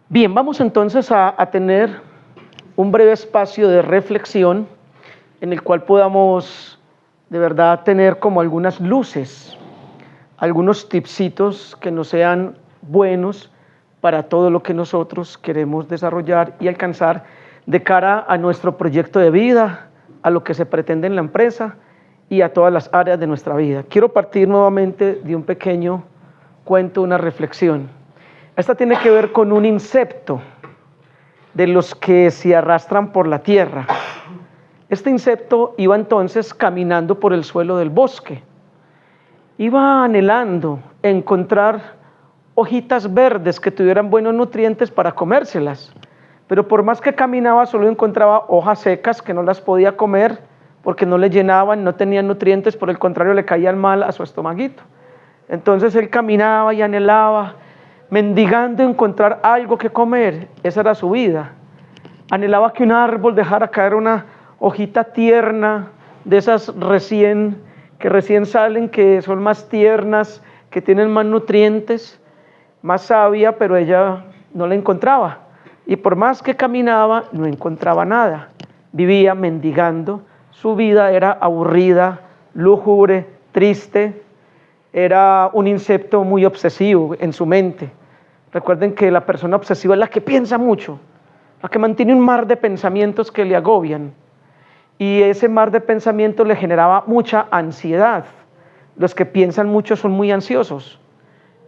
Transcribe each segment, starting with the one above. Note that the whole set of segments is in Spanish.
Bien, vamos entonces a tener un breve espacio de reflexión en el cual podamos de verdad tener como algunas luces, algunos tipsitos que nos sean buenos para todo lo que nosotros queremos desarrollar y alcanzar de cara a nuestro proyecto de vida, a lo que se pretende en la empresa y a todas las áreas de nuestra vida. Quiero partir nuevamente de un pequeño cuento, una reflexión. Esta tiene que ver con un insecto de los que se arrastran por la tierra. Este insecto iba entonces caminando por el suelo del bosque. Iba anhelando encontrar hojitas verdes que tuvieran buenos nutrientes para comérselas. Pero por más que caminaba, solo encontraba hojas secas que no las podía comer porque no le llenaban, no tenían nutrientes, por el contrario le caían mal a su estomaguito. Entonces él caminaba y anhelaba, mendigando encontrar algo que comer. Esa era su vida. Anhelaba que un árbol dejara caer una hojita tierna, de esas que recién salen, que son más tiernas, que tienen más nutrientes, más savia, pero ella no la encontraba. Y por más que caminaba, no encontraba nada. Vivía mendigando. Su vida era aburrida, lúgubre, triste. Era un insecto muy obsesivo en su mente. Recuerden que la persona obsesiva es la que piensa mucho, la que mantiene un mar de pensamientos que le agobian. Y ese mar de pensamientos le generaba mucha ansiedad. Los que piensan mucho son muy ansiosos.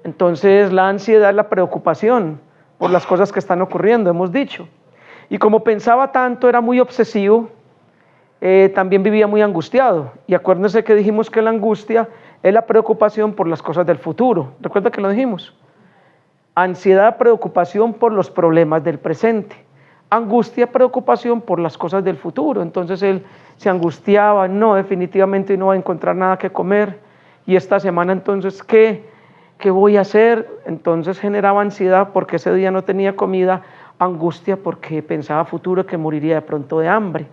Entonces la ansiedad es la preocupación por las cosas que están ocurriendo, hemos dicho. Y como pensaba tanto, era muy obsesivo, también vivía muy angustiado. Y acuérdense que dijimos que la angustia es la preocupación por las cosas del futuro. ¿Recuerda que lo dijimos? Ansiedad, preocupación por los problemas del presente. Angustia, preocupación por las cosas del futuro. Entonces él se angustiaba, no, definitivamente no va a encontrar nada que comer. Y esta semana entonces, ¿qué voy a hacer? Entonces generaba ansiedad porque ese día no tenía comida, angustia porque pensaba futuro que moriría de pronto de hambre.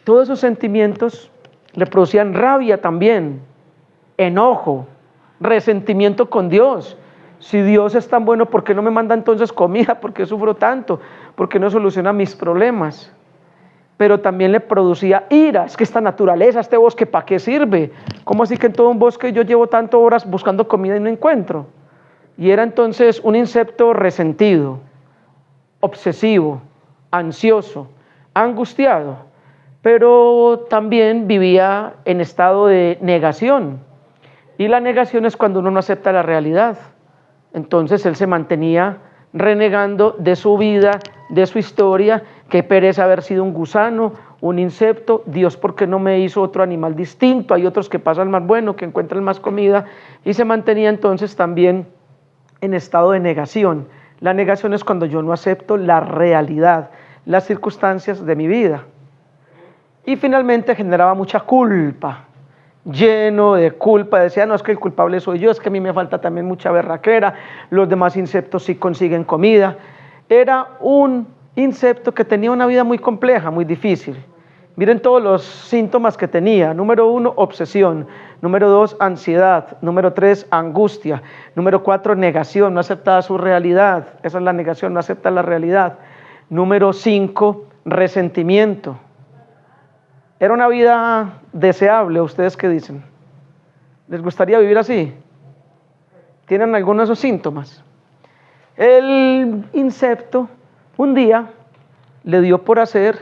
Todos esos sentimientos le producían rabia también, enojo, resentimiento con Dios. Si Dios es tan bueno, ¿por qué no me manda entonces comida? ¿Por qué sufro tanto? ¿Por qué no soluciona mis problemas? Pero también le producía ira. Es que esta naturaleza, este bosque, ¿para qué sirve? ¿Cómo así que en todo un bosque yo llevo tantas horas buscando comida y no encuentro? Y era entonces un insecto resentido, obsesivo, ansioso, angustiado, pero también vivía en estado de negación. Y la negación es cuando uno no acepta la realidad. Entonces él se mantenía renegando de su vida, de su historia. Qué pereza haber sido un gusano, un insecto. Dios, ¿por qué no me hizo otro animal distinto? Hay otros que pasan más bueno, que encuentran más comida. Y se mantenía entonces también en estado de negación. La negación es cuando yo no acepto la realidad, las circunstancias de mi vida. Y finalmente generaba mucha culpa. Lleno de culpa, decía, no, es que el culpable soy yo, es que a mí me falta también mucha berraquera, los demás insectos sí consiguen comida. Era un insecto que tenía una vida muy compleja, muy difícil. Miren todos los síntomas que tenía. Número 1, obsesión. Número 2, ansiedad. Número 3, angustia. Número 4, negación, no aceptaba su realidad. Esa es la negación, no acepta la realidad. Número 5, resentimiento. Era una vida deseable. ¿Ustedes qué dicen? ¿Les gustaría vivir así? ¿Tienen alguno de esos síntomas? El insecto un día le dio por hacer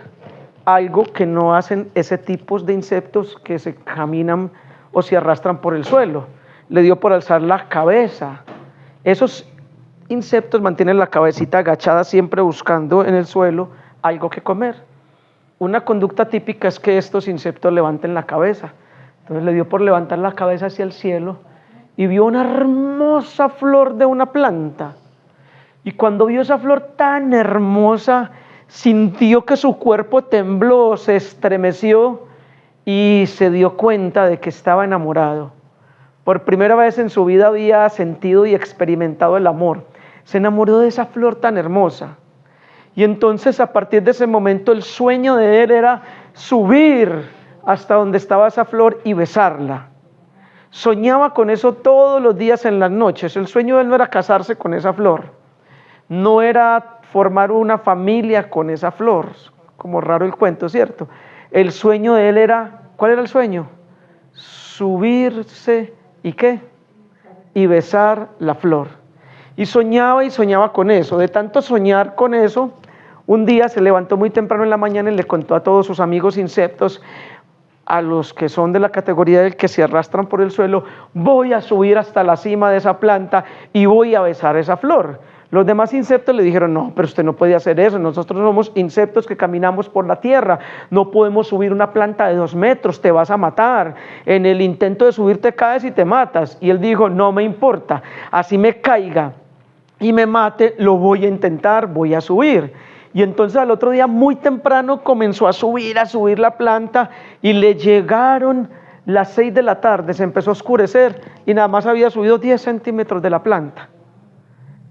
algo que no hacen ese tipo de insectos que se caminan o se arrastran por el suelo. Le dio por alzar la cabeza. Esos insectos mantienen la cabecita agachada siempre buscando en el suelo algo que comer. Una conducta típica es que estos insectos levanten la cabeza. Entonces le dio por levantar la cabeza hacia el cielo y vio una hermosa flor de una planta. Y cuando vio esa flor tan hermosa, sintió que su cuerpo tembló, se estremeció y se dio cuenta de que estaba enamorado. Por primera vez en su vida había sentido y experimentado el amor. Se enamoró de esa flor tan hermosa. Y entonces a partir de ese momento el sueño de él era subir hasta donde estaba esa flor y besarla. Soñaba con eso todos los días en las noches. El sueño de él no era casarse con esa flor, no era formar una familia con esa flor, como raro el cuento, ¿cierto? El sueño de él era, ¿cuál era el sueño? Subirse, ¿y qué? Y besar la flor. Y soñaba con eso. De tanto soñar con eso, un día se levantó muy temprano en la mañana y le contó a todos sus amigos insectos, a los que son de la categoría del que se arrastran por el suelo: voy a subir hasta la cima de esa planta y voy a besar esa flor. Los demás insectos le dijeron: no, pero usted no puede hacer eso, nosotros somos insectos que caminamos por la tierra, no podemos subir una planta de 2 metros, te vas a matar, en el intento de subir te caes y te matas. Y él dijo: no me importa, así me caiga y me mate, lo voy a intentar, voy a subir. Y entonces al otro día muy temprano comenzó a subir la planta, y le llegaron las 6 de la tarde, se empezó a oscurecer y nada más había subido 10 centímetros de la planta.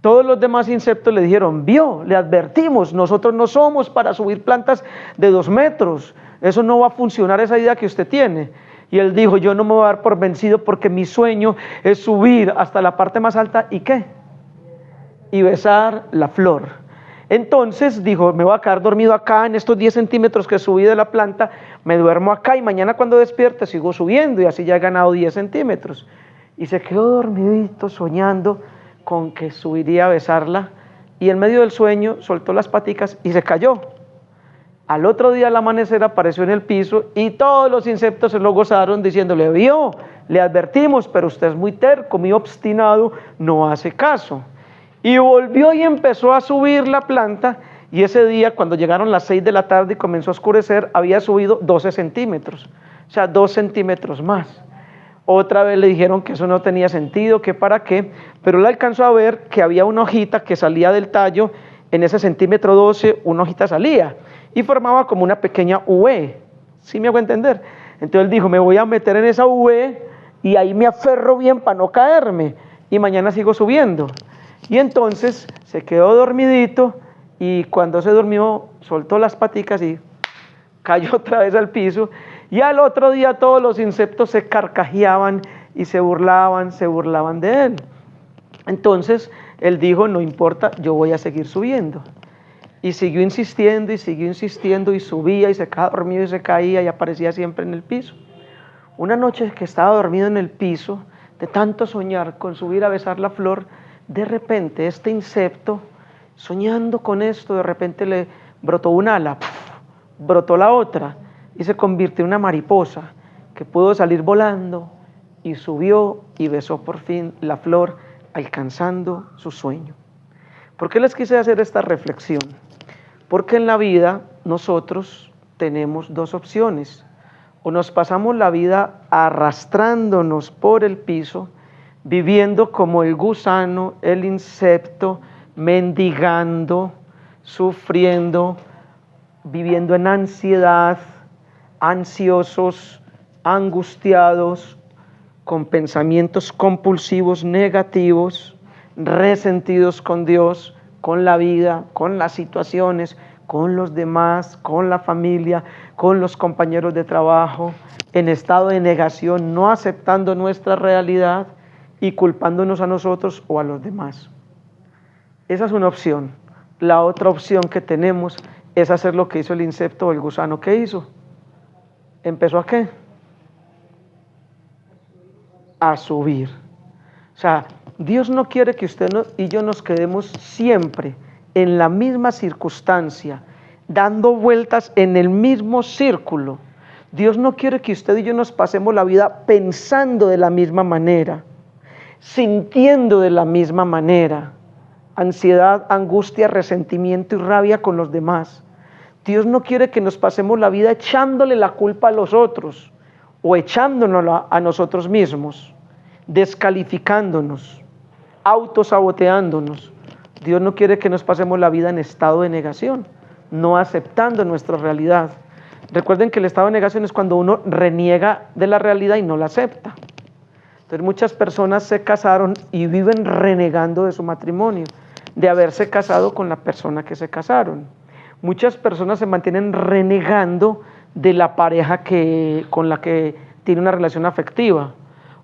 Todos los demás insectos le dijeron: vio, le advertimos, nosotros no somos para subir plantas de 2 metros, eso no va a funcionar, esa idea que usted tiene. Y él dijo: yo no me voy a dar por vencido, porque mi sueño es subir hasta la parte más alta, ¿y qué? Y besar la flor. Entonces dijo: me voy a quedar dormido acá en estos 10 centímetros que subí de la planta, me duermo acá y mañana cuando despierte sigo subiendo, y así ya he ganado 10 centímetros. Y se quedó dormidito soñando con que subiría a besarla, y en medio del sueño soltó las paticas y se cayó. Al otro día al amanecer apareció en el piso y todos los insectos se lo gozaron diciéndole: vio, le advertimos, pero usted es muy terco, muy obstinado, no hace caso. Y volvió y empezó a subir la planta, y ese día cuando llegaron las 6 de la tarde y comenzó a oscurecer, había subido 12 centímetros, o sea 2 centímetros más. Otra vez le dijeron que eso no tenía sentido, que para qué, pero él alcanzó a ver que había una hojita que salía del tallo, en ese centímetro 12 una hojita salía y formaba como una pequeña V, ¿sí me hago entender? Entonces él dijo: me voy a meter en esa V y ahí me aferro bien para no caerme, y mañana sigo subiendo. Y entonces se quedó dormidito, y cuando se durmió soltó las paticas y cayó otra vez al piso. Y al otro día todos los insectos se carcajeaban y se burlaban de él. Entonces él dijo: no importa, yo voy a seguir subiendo. Y siguió insistiendo y subía y se quedaba dormido y se caía y aparecía siempre en el piso. Una noche que estaba dormido en el piso, de tanto soñar con subir a besar la flor, de repente este insecto, soñando con esto, de repente le brotó un ala, brotó la otra y se convirtió en una mariposa que pudo salir volando, y subió y besó por fin la flor, alcanzando su sueño. ¿Por qué les quise hacer esta reflexión? Porque en la vida nosotros tenemos 2 opciones: o nos pasamos la vida arrastrándonos por el piso, viviendo como el gusano, el insecto, mendigando, sufriendo, viviendo en ansiedad, ansiosos, angustiados, con pensamientos compulsivos negativos, resentidos con Dios, con la vida, con las situaciones, con los demás, con la familia, con los compañeros de trabajo, en estado de negación, no aceptando nuestra realidad y culpándonos a nosotros o a los demás. Esa es una opción. La otra opción que tenemos es hacer lo que hizo el insecto o el gusano. ¿Qué hizo? ¿Empezó a qué? A subir. O sea, Dios no quiere que usted y yo nos quedemos siempre en la misma circunstancia, dando vueltas en el mismo círculo. Dios no quiere que usted y yo nos pasemos la vida pensando de la misma manera, sintiendo de la misma manera, ansiedad, angustia, resentimiento y rabia con los demás. Dios no quiere que nos pasemos la vida echándole la culpa a los otros o echándonos a nosotros mismos, descalificándonos, autosaboteándonos. Dios no quiere que nos pasemos la vida en estado de negación, no aceptando nuestra realidad. Recuerden que el estado de negación es cuando uno reniega de la realidad y no la acepta. Entonces muchas personas se casaron y viven renegando de su matrimonio, de haberse casado con la persona que se casaron. Muchas personas se mantienen renegando de la pareja con la que tiene una relación afectiva,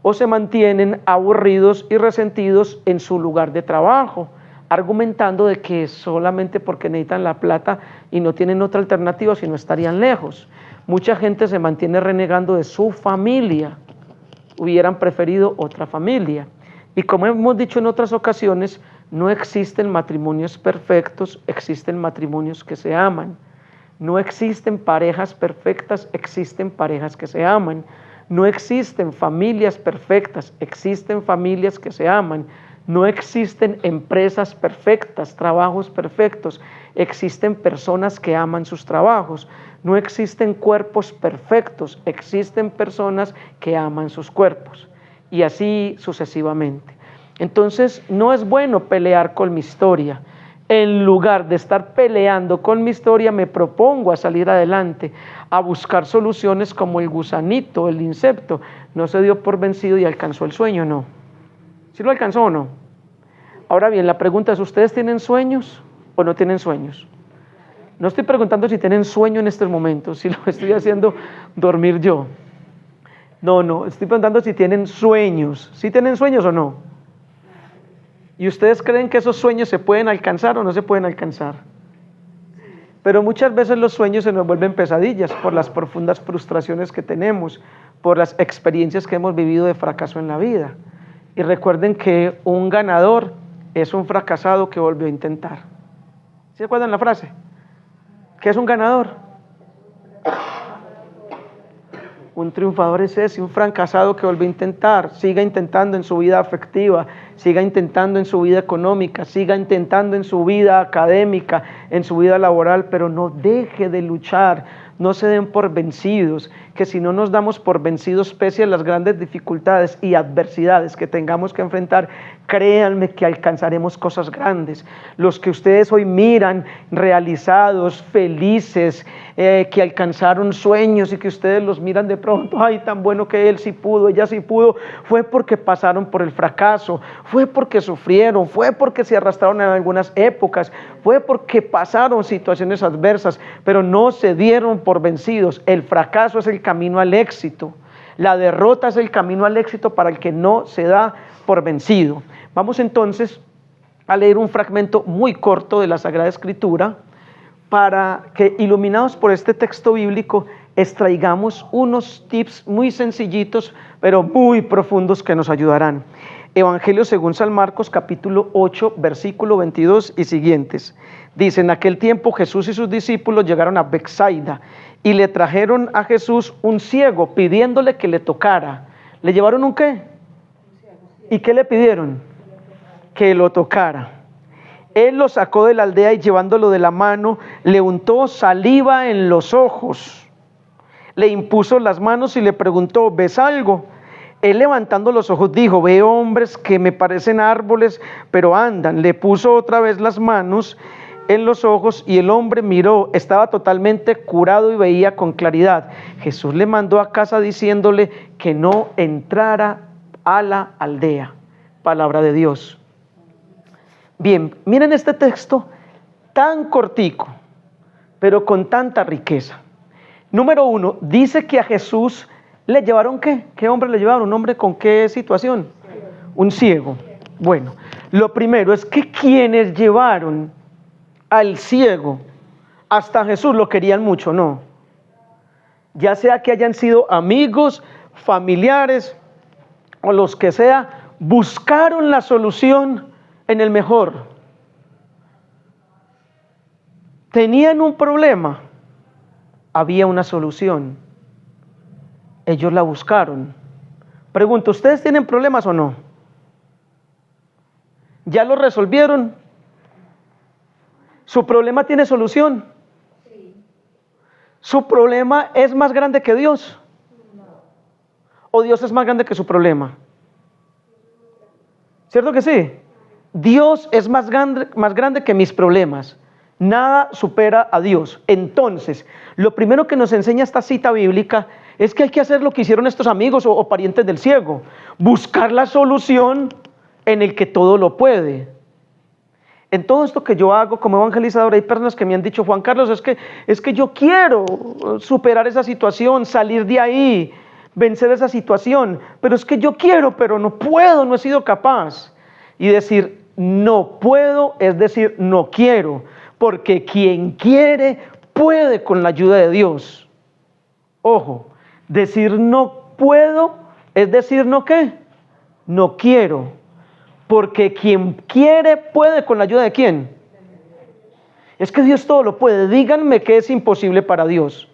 o se mantienen aburridos y resentidos en su lugar de trabajo, argumentando de que solamente porque necesitan la plata y no tienen otra alternativa, si no estarían lejos. Mucha gente se mantiene renegando de su familia, hubieran preferido otra familia. Y como hemos dicho en otras ocasiones, no existen matrimonios perfectos, existen matrimonios que se aman. No existen parejas perfectas, existen parejas que se aman. No existen familias perfectas, existen familias que se aman. No existen empresas perfectas, trabajos perfectos, existen personas que aman sus trabajos. No existen cuerpos perfectos, existen personas que aman sus cuerpos. Y así sucesivamente. Entonces, no es bueno pelear con mi historia. En lugar de estar peleando con mi historia, me propongo a salir adelante, a buscar soluciones como el gusanito, el insecto. No se dio por vencido y alcanzó el sueño, ¿no? ¿Sí lo alcanzó o no? Ahora bien, la pregunta es, ¿ustedes tienen sueños o no tienen sueños? No estoy preguntando si tienen sueño en estos momentos, si lo estoy haciendo dormir yo. No, estoy preguntando si tienen sueños. ¿Sí tienen sueños o no? ¿Y ustedes creen que esos sueños se pueden alcanzar o no se pueden alcanzar? Pero muchas veces los sueños se nos vuelven pesadillas por las profundas frustraciones que tenemos, por las experiencias que hemos vivido de fracaso en la vida. Y recuerden que un ganador es un fracasado que volvió a intentar. ¿Se acuerdan la frase? ¿Qué es un ganador? Un triunfador es ese, un fracasado que volvió a intentar. Siga intentando en su vida afectiva, siga intentando en su vida económica, siga intentando en su vida académica, en su vida laboral, pero no deje de luchar, no se den por vencidos, que si no nos damos por vencidos pese a las grandes dificultades y adversidades que tengamos que enfrentar, créanme que alcanzaremos cosas grandes. Los que ustedes hoy miran realizados, felices, que alcanzaron sueños y que ustedes los miran de pronto, ay, tan bueno que él sí pudo, ella sí pudo, fue porque pasaron por el fracaso, fue porque sufrieron, fue porque se arrastraron en algunas épocas, fue porque pasaron situaciones adversas, pero no se dieron por vencidos. El fracaso es el camino al éxito, la derrota es el camino al éxito para el que no se da por vencido. Vamos entonces a leer un fragmento muy corto de la Sagrada Escritura para que, iluminados por este texto bíblico, extraigamos unos tips muy sencillitos pero muy profundos que nos ayudarán. Evangelio según San Marcos, capítulo 8, versículo 22 y siguientes. Dice: en aquel tiempo Jesús y sus discípulos llegaron a Betsaida y le trajeron a Jesús un ciego pidiéndole que le tocara. ¿Le llevaron un qué? ¿Y qué le pidieron? Que lo tocara. Él lo sacó de la aldea y llevándolo de la mano, le untó saliva en los ojos. Le impuso las manos y le preguntó: ¿ves algo? Él, levantando los ojos, dijo: veo hombres que me parecen árboles, pero andan. Le puso otra vez las manos en los ojos y el hombre miró, estaba totalmente curado y veía con claridad. Jesús le mandó a casa diciéndole que no entrara a la aldea. Palabra de Dios. Bien, miren este texto tan cortico, pero con tanta riqueza. Número 1, dice que a Jesús le llevaron ¿qué? ¿Qué hombre le llevaron? ¿Un hombre con qué situación? Un ciego. Bueno, lo primero es que quienes llevaron al ciego hasta Jesús lo querían mucho, ¿no? Ya sea que hayan sido amigos, familiares o los que sea, buscaron la solución en el mejor. Tenían un problema, había una solución. Ellos la buscaron. Pregunto, ¿ustedes tienen problemas o no? ¿Ya lo resolvieron? ¿Su problema tiene solución? Sí. ¿Su problema es más grande que Dios? No. ¿O Dios es más grande que su problema? ¿Cierto que sí? Dios es más grande que mis problemas. Nada supera a Dios. Entonces, lo primero que nos enseña esta cita bíblica es que hay que hacer lo que hicieron estos amigos o parientes del ciego. Buscar la solución en el que todo lo puede. En todo esto que yo hago como evangelizador, hay personas que me han dicho: Juan Carlos, es que yo quiero superar esa situación, salir de ahí, vencer esa situación. Pero es que yo quiero, pero no puedo, no he sido capaz. Y decir no puedo es decir no quiero, porque quien quiere puede con la ayuda de Dios. Ojo, decir no puedo es decir no qué, no quiero, porque quien quiere puede con la ayuda de ¿quién? Es que Dios todo lo puede. Díganme qué es imposible para Dios.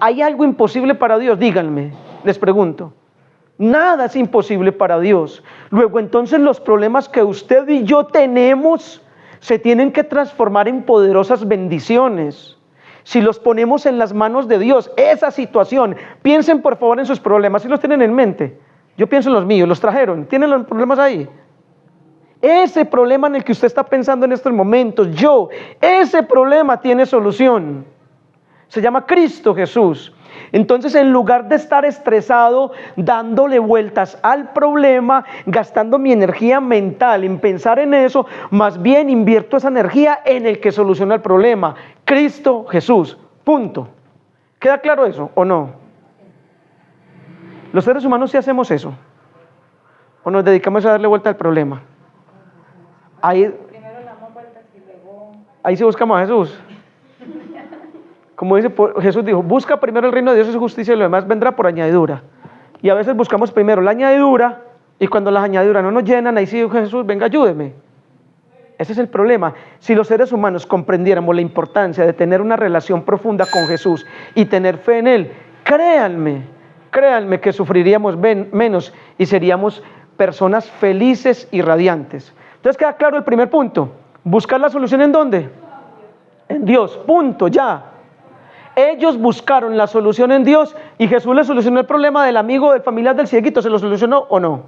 ¿Hay algo imposible para Dios? Díganme, les pregunto. Nada es imposible para Dios. Luego entonces los problemas que usted y yo tenemos se tienen que transformar en poderosas bendiciones. Si los ponemos en las manos de Dios, esa situación, piensen por favor en sus problemas, si los tienen en mente. Yo pienso en los míos, los trajeron, ¿tienen los problemas ahí? Ese problema en el que usted está pensando en estos momentos, ese problema tiene solución. Se llama Cristo Jesús. Entonces, en lugar de estar estresado, dándole vueltas al problema, gastando mi energía mental en pensar en eso, más bien invierto esa energía en el que soluciona el problema. Cristo Jesús. Punto. ¿Queda claro eso o no? Los seres humanos sí hacemos eso. ¿O nos dedicamos a darle vuelta al problema? Ahí sí buscamos a Jesús. Como dice Jesús dijo, busca primero el reino de Dios y su justicia y lo demás vendrá por añadidura. Y a veces buscamos primero la añadidura y cuando las añadiduras no nos llenan, ahí sí Jesús, venga, ayúdeme. Ese es el problema. Si los seres humanos comprendiéramos la importancia de tener una relación profunda con Jesús y tener fe en Él, créanme que sufriríamos menos y seríamos personas felices y radiantes. Entonces queda claro el primer punto. ¿Buscar la solución en dónde? En Dios, punto, ya. Ellos buscaron la solución en Dios y Jesús les solucionó el problema del amigo, del familiar del cieguito. ¿Se lo solucionó o no?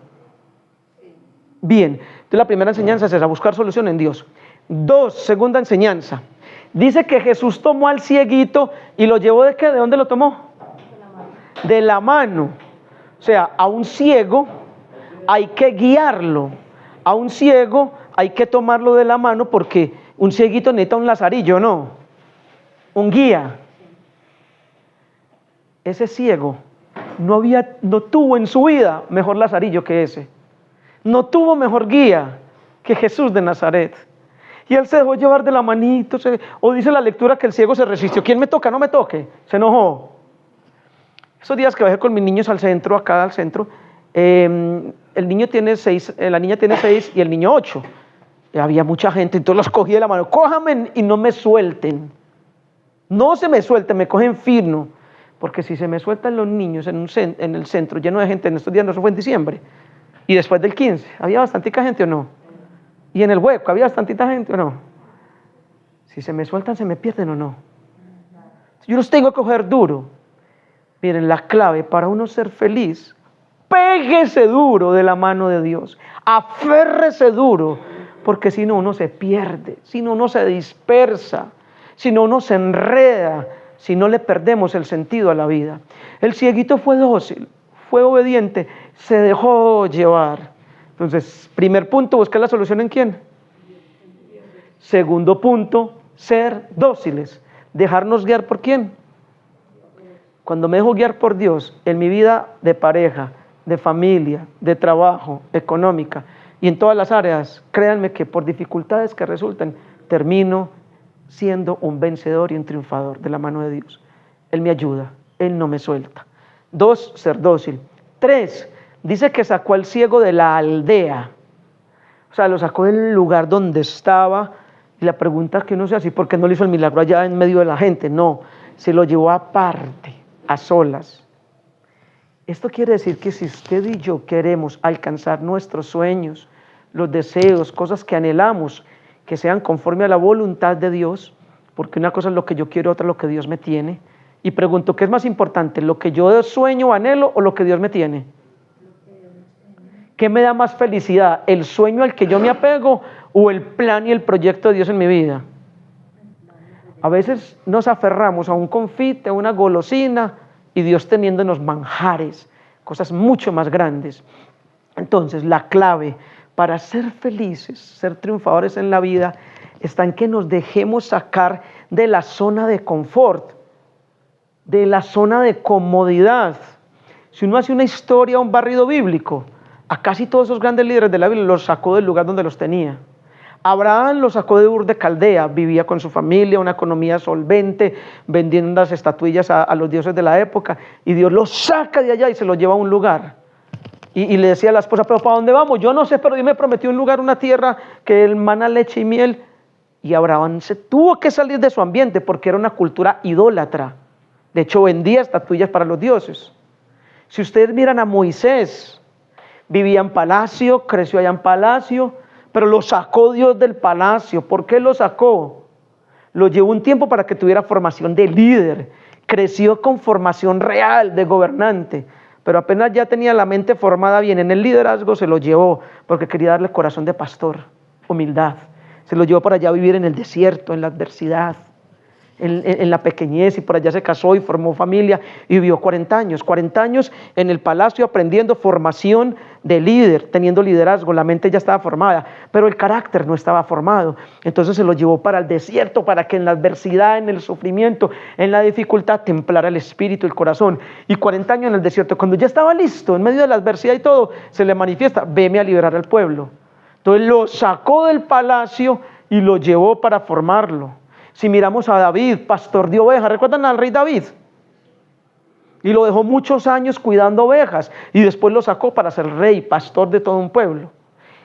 Bien, entonces la primera enseñanza es esa, buscar solución en Dios. 2, segunda enseñanza. Dice que Jesús tomó al cieguito y lo llevó ¿de qué? ¿De dónde lo tomó? De la mano. O sea, a un ciego hay que guiarlo. A un ciego hay que tomarlo de la mano porque un cieguito necesita un lazarillo, ¿no? Un guía. Ese ciego no tuvo en su vida mejor lazarillo que ese. No tuvo mejor guía que Jesús de Nazaret. Y él se dejó llevar de la manito. O dice la lectura que el ciego se resistió. ¿Quién me toca? No me toque. Se enojó. Esos días que bajé con mis niños acá al centro, el niño tiene 6, la niña tiene 6 y el niño 8. Y había mucha gente, entonces los cogí de la mano. Cójame y no me suelten. No se me suelten, me cogen firme. Porque si se me sueltan los niños en el centro lleno de gente, en estos días, no, eso fue en diciembre, y después del 15, ¿había bastantica gente o no? Y en el hueco, ¿había bastantita gente o no? Si se me sueltan, ¿se me pierden o no? Yo los tengo que coger duro. Miren, la clave para uno ser feliz, péguese duro de la mano de Dios, aférrese duro, porque si no uno se pierde, si no uno se dispersa, si no uno se enreda, si no le perdemos el sentido a la vida. El cieguito fue dócil, fue obediente, se dejó llevar. Entonces, primer punto, buscar la solución en quién. Segundo punto, ser dóciles, dejarnos guiar por quién. Cuando me dejo guiar por Dios en mi vida de pareja, de familia, de trabajo, económica y en todas las áreas, créanme que por dificultades que resulten, termino siendo un vencedor y un triunfador de la mano de Dios. Él me ayuda, Él no me suelta. 2, ser dócil. 3, dice que sacó al ciego de la aldea. O sea, lo sacó del lugar donde estaba. Y la pregunta que uno se hace, ¿por qué no le hizo el milagro allá en medio de la gente? No, se lo llevó aparte, a solas. Esto quiere decir que si usted y yo queremos alcanzar nuestros sueños, los deseos, cosas que anhelamos, que sean conforme a la voluntad de Dios, porque una cosa es lo que yo quiero, otra es lo que Dios me tiene. Y pregunto, ¿qué es más importante? ¿Lo que yo sueño o anhelo o lo que Dios me tiene? ¿Qué me da más felicidad? ¿El sueño al que yo me apego o el plan y el proyecto de Dios en mi vida? A veces nos aferramos a un confite, a una golosina, y Dios teniéndonos manjares, cosas mucho más grandes. Entonces, la clave para ser felices, ser triunfadores en la vida, está en que nos dejemos sacar de la zona de confort, de la zona de comodidad. Si uno hace una historia, un barrido bíblico, a casi todos esos grandes líderes de la Biblia los sacó del lugar donde los tenía. Abraham lo sacó de Ur de Caldea, vivía con su familia, una economía solvente, vendiendo las estatuillas a los dioses de la época, y Dios lo saca de allá y se lo lleva a un lugar. Y le decía a la esposa, pero ¿para dónde vamos? Yo no sé, pero Dios me prometió un lugar, una tierra que emana leche y miel. Y Abraham se tuvo que salir de su ambiente porque era una cultura idólatra. De hecho, vendía estatuillas para los dioses. Si ustedes miran a Moisés, vivía en palacio, creció allá en palacio, pero lo sacó Dios del palacio. ¿Por qué lo sacó? Lo llevó un tiempo para que tuviera formación de líder. Creció con formación real de gobernante. Pero apenas ya tenía la mente formada bien en el liderazgo, se lo llevó porque quería darle corazón de pastor, humildad. Se lo llevó para allá a vivir en el desierto, en la adversidad, en la pequeñez, y por allá se casó y formó familia y vivió 40 años en el palacio aprendiendo formación de líder, teniendo liderazgo. La mente ya estaba formada, pero el carácter no estaba formado. Entonces se lo llevó para el desierto, para que en la adversidad, en el sufrimiento, en la dificultad, templara el espíritu, el corazón. Y 40 años en el desierto, cuando ya estaba listo, en medio de la adversidad y todo, se le manifiesta: veme a liberar al pueblo. Entonces lo sacó del palacio y lo llevó para formarlo. Si miramos a David, pastor de ovejas, ¿recuerdan al rey David? Y lo dejó muchos años cuidando ovejas y después lo sacó para ser rey, pastor de todo un pueblo.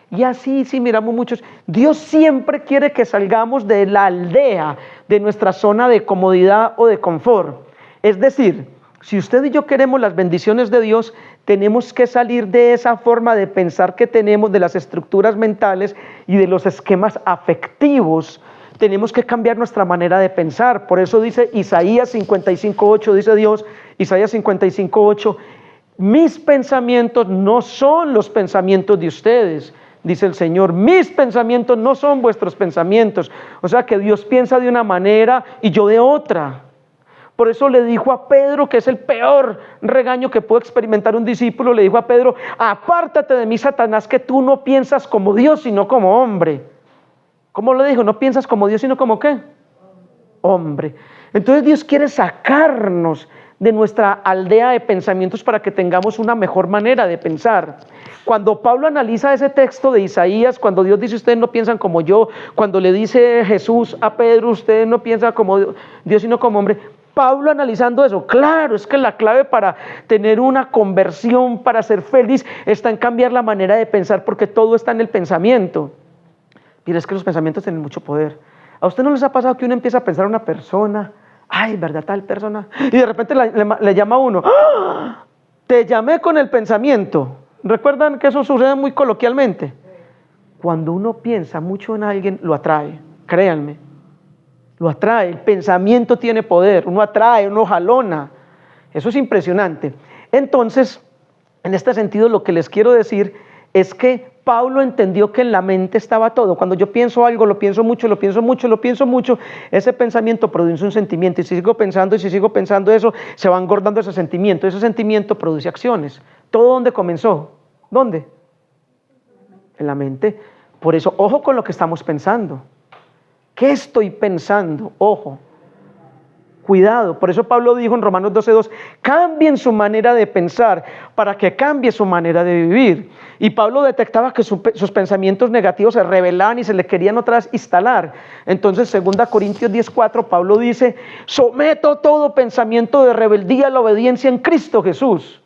Y así, si miramos muchos, Dios siempre quiere que salgamos de la aldea, de nuestra zona de comodidad o de confort. Es decir, si usted y yo queremos las bendiciones de Dios, tenemos que salir de esa forma de pensar que tenemos, de las estructuras mentales y de los esquemas afectivos. Tenemos que cambiar nuestra manera de pensar. Por eso dice Isaías 55:8, dice Dios, Isaías 55:8, mis pensamientos no son los pensamientos de ustedes, dice el Señor, mis pensamientos no son vuestros pensamientos. O sea que Dios piensa de una manera y yo de otra. Por eso le dijo a Pedro, que es el peor regaño que puede experimentar un discípulo, le dijo a Pedro: apártate de mí, Satanás, que tú no piensas como Dios, sino como hombre. ¿Cómo lo dijo? No piensas como Dios, sino como ¿qué? Hombre. Entonces Dios quiere sacarnos de nuestra aldea de pensamientos para que tengamos una mejor manera de pensar. Cuando Pablo analiza ese texto de Isaías, cuando Dios dice: ustedes no piensan como yo, cuando le dice Jesús a Pedro: ustedes no piensan como Dios, sino como hombre. Pablo analizando eso, claro, es que la clave para tener una conversión, para ser feliz, está en cambiar la manera de pensar, porque todo está en el pensamiento. Mira, es que los pensamientos tienen mucho poder. ¿A usted no les ha pasado que uno empieza a pensar en una persona? Ay, ¿verdad tal persona? Y de repente le llama a uno: ¡ah! Te llamé con el pensamiento. ¿Recuerdan que eso sucede muy coloquialmente? Cuando uno piensa mucho en alguien, lo atrae, créanme. Lo atrae, el pensamiento tiene poder, uno atrae, uno jalona. Eso es impresionante. Entonces, en este sentido, lo que les quiero decir es que Pablo entendió que en la mente estaba todo. Cuando yo pienso algo, lo pienso mucho, ese pensamiento produce un sentimiento, y si sigo pensando eso, se va engordando ese sentimiento produce acciones. ¿Todo dónde comenzó? ¿Dónde? En la mente. Por eso, ojo con lo que estamos pensando. ¿Qué estoy pensando? Ojo. Cuidado, por eso Pablo dijo en Romanos 12:2, cambien su manera de pensar para que cambie su manera de vivir. Y Pablo detectaba que sus pensamientos negativos se rebelaban y se le querían otra vez instalar. Entonces, 2 Corintios 10:4, Pablo dice: someto todo pensamiento de rebeldía a la obediencia en Cristo Jesús.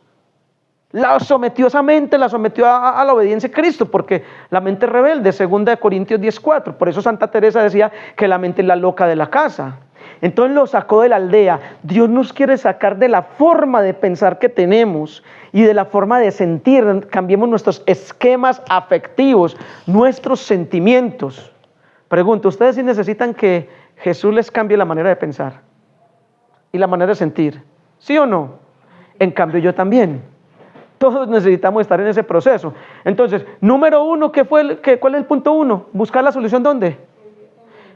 La sometió esa mente, la sometió a la obediencia de Cristo, porque la mente es rebelde, 2 Corintios 10:4. Por eso Santa Teresa decía que la mente es la loca de la casa. Entonces lo sacó de la aldea. Dios nos quiere sacar de la forma de pensar que tenemos y de la forma de sentir. Cambiemos nuestros esquemas afectivos, nuestros sentimientos. Pregunto, ¿ustedes sí necesitan que Jesús les cambie la manera de pensar y la manera de sentir? ¿Sí o no? En cambio yo también. Todos necesitamos estar en ese proceso. Entonces, número 1, ¿cuál es el punto 1? Buscar la solución, ¿dónde?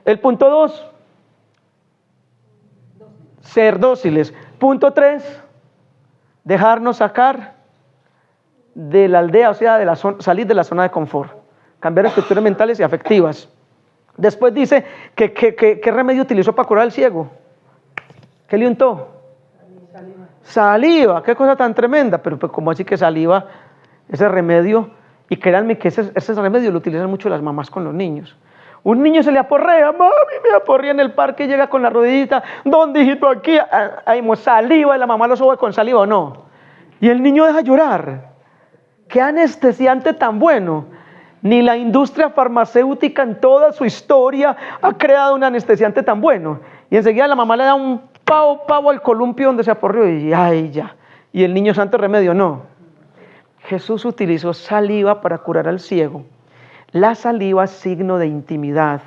El punto 2, ser dóciles. Punto 3, dejarnos sacar de la aldea, o sea, salir de la zona de confort, cambiar estructuras mentales y afectivas. Después dice que ¿qué remedio utilizó para curar al ciego? ¿Qué le untó? Saliva, qué cosa tan tremenda. Pero pues, ¿cómo así que saliva? Ese remedio, y créanme que ese remedio lo utilizan mucho las mamás con los niños. Un niño se le aporrea, mami, me aporrea en el parque, llega con la rodillita, ¿dónde, hijito? Aquí, hay saliva, y la mamá lo sube con saliva, ¿o no? Y el niño deja llorar. Qué anestesiante tan bueno. Ni la industria farmacéutica en toda su historia ha creado un anestesiante tan bueno. Y enseguida la mamá le da un pavo al columpio donde se aporreó y ay, ya. Y el niño santo remedio, no. Jesús utilizó saliva para curar al ciego. La saliva es signo de intimidad.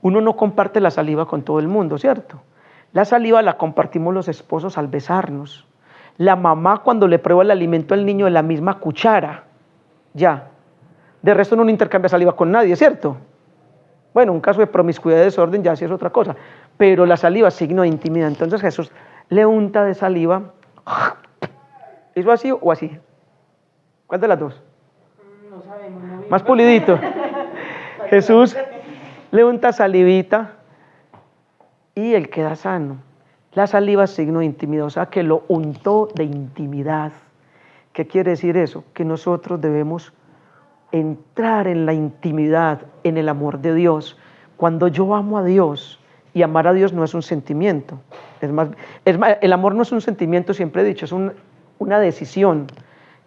Uno no comparte la saliva con todo el mundo, ¿cierto? La saliva la compartimos los esposos al besarnos. La mamá cuando le prueba el alimento al niño de la misma cuchara. Ya. De resto no intercambia saliva con nadie, ¿cierto? Bueno, un caso de promiscuidad y desorden ya sí es otra cosa. Pero la saliva es signo de intimidad. Entonces Jesús le unta de saliva. ¿Hizo así o así? ¿Cuál de las dos? No sabemos. No más pulidito. Jesús le unta salivita y él queda sano. La saliva es signo de intimidad, o sea que lo untó de intimidad. ¿Qué quiere decir eso? Que nosotros debemos entrar en la intimidad, en el amor de Dios. Cuando yo amo a Dios, y amar a Dios no es un sentimiento, es más, el amor no es un sentimiento, siempre he dicho, es una decisión.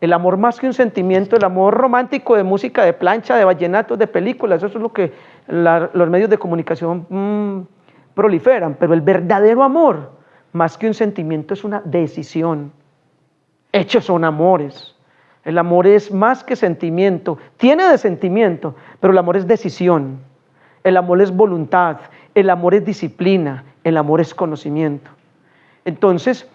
El amor más que un sentimiento, el amor romántico de música, de plancha, de vallenatos, de películas, eso es lo que los medios de comunicación proliferan, pero el verdadero amor, más que un sentimiento, es una decisión. Hechos son amores. El amor es más que sentimiento, tiene de sentimiento, pero el amor es decisión, el amor es voluntad, el amor es disciplina, el amor es conocimiento. Entonces,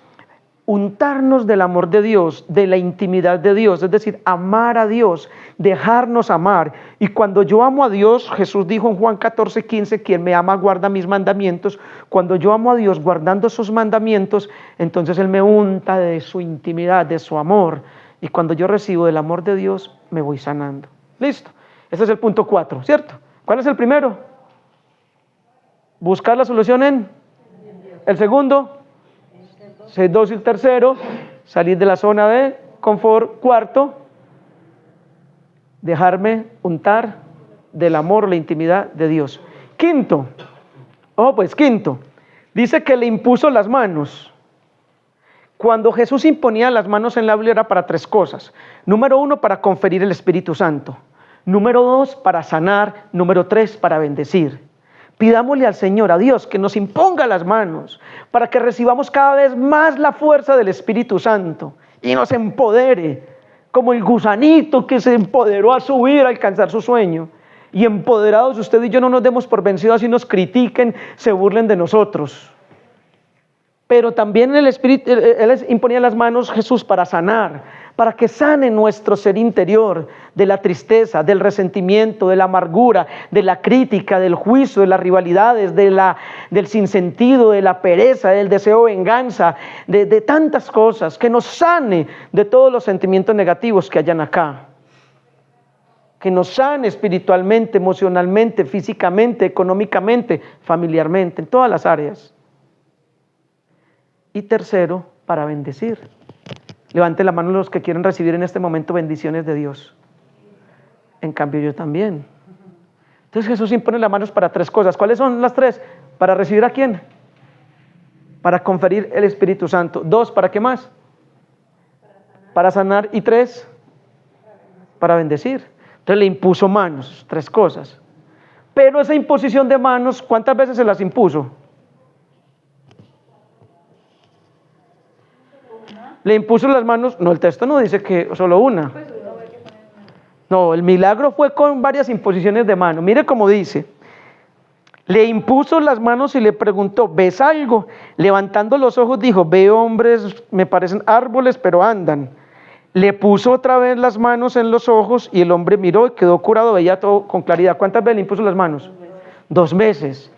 untarnos del amor de Dios, de la intimidad de Dios, es decir, amar a Dios, dejarnos amar. Y cuando yo amo a Dios, Jesús dijo en Juan 14:15, quien me ama guarda mis mandamientos. Cuando yo amo a Dios guardando sus mandamientos, entonces Él me unta de su intimidad, de su amor. Y cuando yo recibo del amor de Dios, me voy sanando. Listo. Ese es el punto 4, ¿cierto? ¿Cuál es el primero? Buscar la solución en el segundo. 2 y el tercero, salir de la zona de confort. Cuarto, dejarme untar del amor, la intimidad de Dios. Quinto, quinto, dice que le impuso las manos. Cuando Jesús imponía las manos en la Biblia era para 3 cosas. Número 1, para conferir el Espíritu Santo. Número 2, para sanar. Número 3, para bendecir. Pidámosle al Señor, a Dios, que nos imponga las manos para que recibamos cada vez más la fuerza del Espíritu Santo y nos empodere, como el gusanito que se empoderó a subir, a alcanzar su sueño. Y empoderados, usted y yo no nos demos por vencidos, así nos critiquen, se burlen de nosotros. Pero también el Espíritu, Él imponía las manos, Jesús, para sanar, para que sane nuestro ser interior de la tristeza, del resentimiento, de la amargura, de la crítica, del juicio, de las rivalidades, del sinsentido, de la pereza, del deseo de venganza, de tantas cosas, que nos sane de todos los sentimientos negativos que hayan acá. Que nos sane espiritualmente, emocionalmente, físicamente, económicamente, familiarmente, en todas las áreas. Y tercero, para bendecir. Levante la mano los que quieren recibir en este momento bendiciones de Dios. En cambio yo también. Entonces Jesús impone las manos para 3 cosas. ¿Cuáles son las 3? ¿Para recibir a quién? Para conferir el Espíritu Santo. 2, ¿para qué más? Para sanar. Y 3, para bendecir. Entonces le impuso manos, 3 cosas. Pero esa imposición de manos, ¿cuántas veces se las impuso? Le impuso las manos, no, el texto no dice que solo una. No, el milagro fue con varias imposiciones de mano. Mire cómo dice. Le impuso las manos y le preguntó, ¿ves algo? Levantando los ojos dijo, veo hombres, me parecen árboles, pero andan. Le puso otra vez las manos en los ojos y el hombre miró y quedó curado, veía todo con claridad. ¿Cuántas veces le impuso las manos? 2 veces.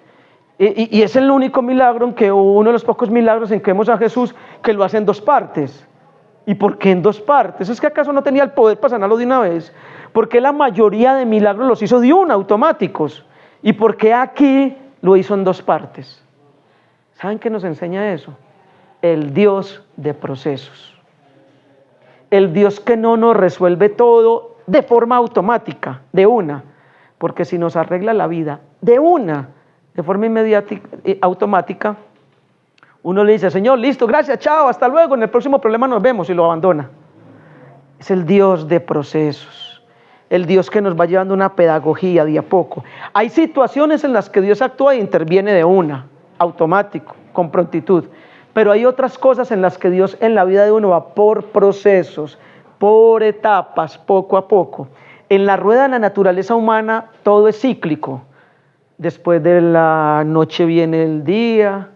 Y es el único milagro, en que uno de los pocos milagros en que vemos a Jesús que lo hace en 2 partes. ¿Y por qué en 2 partes? ¿Es que acaso no tenía el poder para sanarlo de una vez? ¿Por qué la mayoría de milagros los hizo de una, automáticos? ¿Y por qué aquí lo hizo en 2 partes? ¿Saben qué nos enseña eso? el Dios de procesos. El Dios que no nos resuelve todo de forma automática, de una, porque si nos arregla la vida de una, de forma inmediata, automática, uno le dice, Señor, listo, gracias, chao, hasta luego, en el próximo problema nos vemos, y lo abandona. Es el Dios de procesos, el Dios que nos va llevando una pedagogía de a poco. Hay situaciones en las que Dios actúa e interviene de una, automático, con prontitud, pero hay otras cosas en las que Dios en la vida de uno va por procesos, por etapas, poco a poco. En la rueda de la naturaleza humana todo es cíclico. Después de la noche viene el día,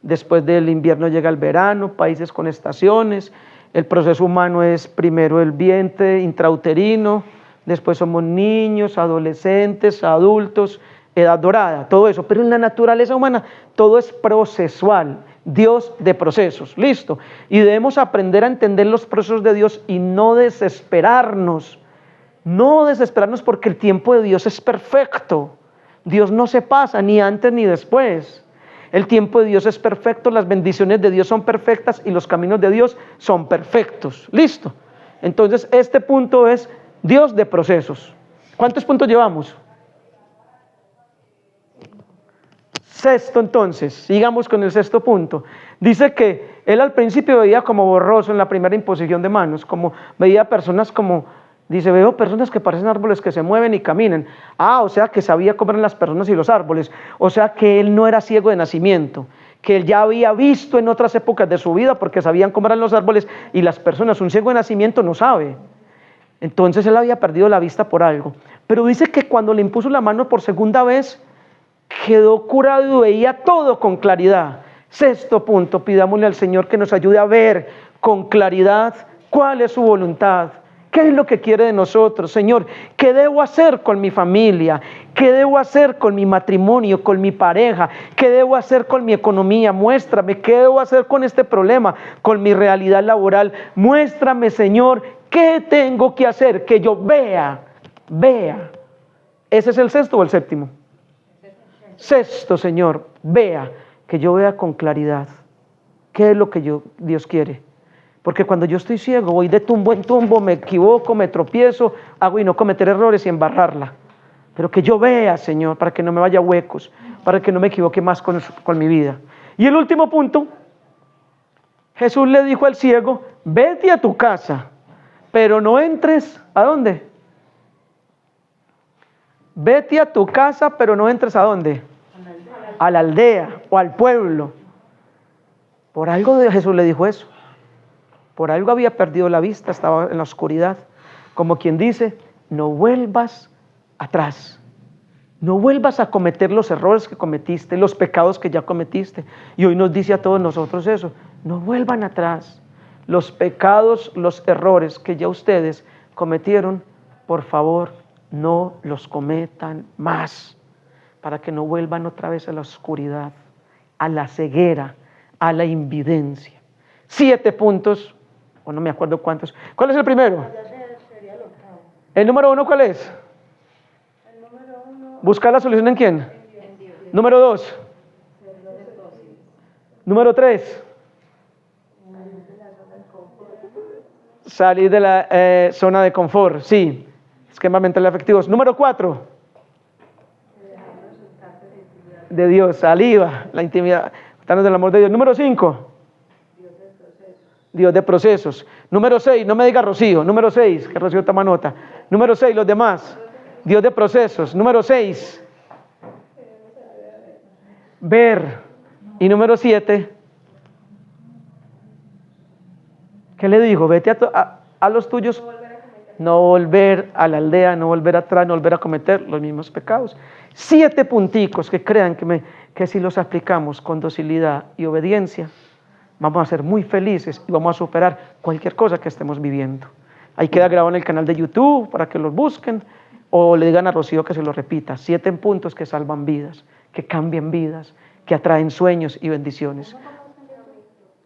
después del invierno llega el verano, países con estaciones. El proceso humano es primero el vientre intrauterino, después somos niños, adolescentes, adultos, edad dorada, todo eso. Pero en la naturaleza humana todo es procesual, Dios de procesos, listo. Y debemos aprender a entender los procesos de Dios y no desesperarnos porque el tiempo de Dios es perfecto. Dios no se pasa ni antes ni después. El tiempo de Dios es perfecto, las bendiciones de Dios son perfectas y los caminos de Dios son perfectos. Listo. Entonces este punto es Dios de procesos. ¿Cuántos puntos llevamos? Sexto, entonces, sigamos con el sexto punto. Dice que él al principio veía como borroso en la primera imposición de manos, como veía personas como, dice, veo personas que parecen árboles que se mueven y caminan. O sea que sabía cómo eran las personas y los árboles. O sea que él no era ciego de nacimiento, que él ya había visto en otras épocas de su vida porque sabían cómo eran los árboles y las personas. Un ciego de nacimiento no sabe. Entonces él había perdido la vista por algo. Pero dice que cuando le impuso la mano por segunda vez, quedó curado y veía todo con claridad. Sexto punto, pidámosle al Señor que nos ayude a ver con claridad cuál es su voluntad. ¿Qué es lo que quiere de nosotros? Señor, ¿qué debo hacer con mi familia? ¿Qué debo hacer con mi matrimonio, con mi pareja? ¿Qué debo hacer con mi economía? Muéstrame, ¿qué debo hacer con este problema, con mi realidad laboral? Muéstrame, Señor, ¿qué tengo que hacer? Que yo vea. ¿Ese es el sexto o el séptimo? Sexto, Señor, que yo vea con claridad qué es lo que Dios quiere. Porque cuando yo estoy ciego, voy de tumbo en tumbo, me equivoco, me tropiezo, hago y no cometer errores y embarrarla. Pero que yo vea, Señor, para que no me vaya a huecos, para que no me equivoque más con mi vida. Y el último punto, Jesús le dijo al ciego, vete a tu casa, pero no entres, ¿a dónde? Vete a tu casa, pero no entres ¿a dónde? A la aldea o al pueblo. Por algo Jesús le dijo eso. Por algo había perdido la vista, estaba en la oscuridad. Como quien dice, no vuelvas atrás. No vuelvas a cometer los errores que cometiste, los pecados que ya cometiste. Y hoy nos dice a todos nosotros eso. No vuelvan atrás. Los pecados, los errores que ya ustedes cometieron, por favor, no los cometan más, para que no vuelvan otra vez a la oscuridad, a la ceguera, a la invidencia. 7 puntos, o no me acuerdo cuántos. ¿Cuál es el primero? ¿El número 1 cuál es? ¿Buscar la solución en quién? Número 2. Número 3. Salir de la zona de confort, sí. Esquemas mentales afectivos. Número 4. De Dios, saliva, la intimidad, estarnos del amor de Dios. Número 5. Dios de procesos. Número 6, no me diga Rocío. Número 6, que Rocío toma nota. Número 6, los demás. Dios de procesos. Número 6, ver. Y número 7, ¿qué le dijo? Vete a los tuyos. No volver a la aldea, no volver atrás, no volver a cometer los mismos pecados. 7 punticos que crean que si los aplicamos con docilidad y obediencia, vamos a ser muy felices y vamos a superar cualquier cosa que estemos viviendo. Ahí queda grabado en el canal de YouTube para que los busquen o le digan a Rocío que se lo repita. 7 puntos que salvan vidas, que cambian vidas, que atraen sueños y bendiciones.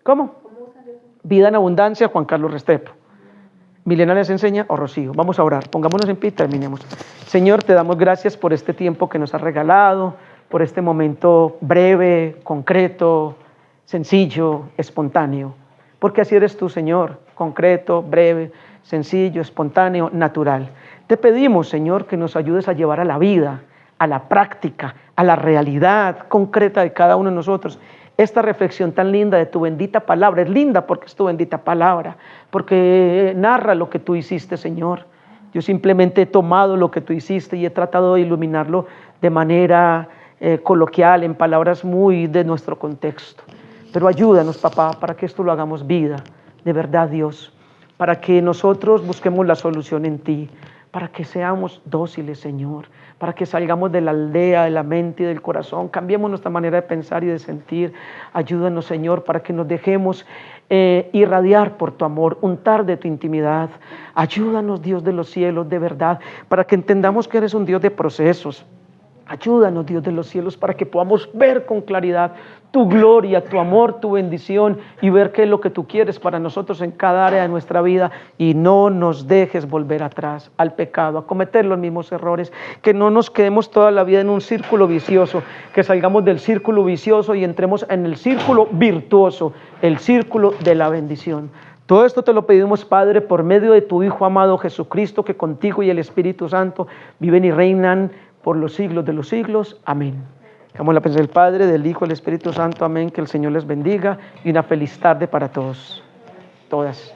¿Cómo? Vida en abundancia, Juan Carlos Restrepo. Milena les enseña o Rocío. Vamos a orar, pongámonos en pie y terminemos. Señor, te damos gracias por este tiempo que nos has regalado, por este momento breve, concreto, sencillo, espontáneo, porque así eres tú, Señor, concreto, breve, sencillo, espontáneo, natural. Te pedimos, Señor, que nos ayudes a llevar a la vida, a la práctica, a la realidad concreta de cada uno de nosotros esta reflexión tan linda de tu bendita palabra. Es linda porque es tu bendita palabra, porque narra lo que tú hiciste, Señor. Yo simplemente he tomado lo que tú hiciste y he tratado de iluminarlo de manera coloquial, en palabras muy de nuestro contexto. Pero ayúdanos, papá, para que esto lo hagamos vida, de verdad, Dios, para que nosotros busquemos la solución en ti, para que seamos dóciles, Señor, para que salgamos de la aldea, de la mente y del corazón, cambiemos nuestra manera de pensar y de sentir. Ayúdanos, Señor, para que nos dejemos irradiar por tu amor, untar de tu intimidad. Ayúdanos, Dios de los cielos, de verdad, para que entendamos que eres un Dios de procesos. Ayúdanos, Dios de los cielos, para que podamos ver con claridad tu gloria, tu amor, tu bendición y ver qué es lo que tú quieres para nosotros en cada área de nuestra vida, y no nos dejes volver atrás al pecado, a cometer los mismos errores, que no nos quedemos toda la vida en un círculo vicioso, que salgamos del círculo vicioso y entremos en el círculo virtuoso, el círculo de la bendición. Todo esto te lo pedimos, Padre, por medio de tu Hijo amado Jesucristo, que contigo y el Espíritu Santo viven y reinan por los siglos de los siglos. Amén. Damos la presencia del Padre, del Hijo, del Espíritu Santo. Amén. Que el Señor les bendiga y una feliz tarde para todos, todas.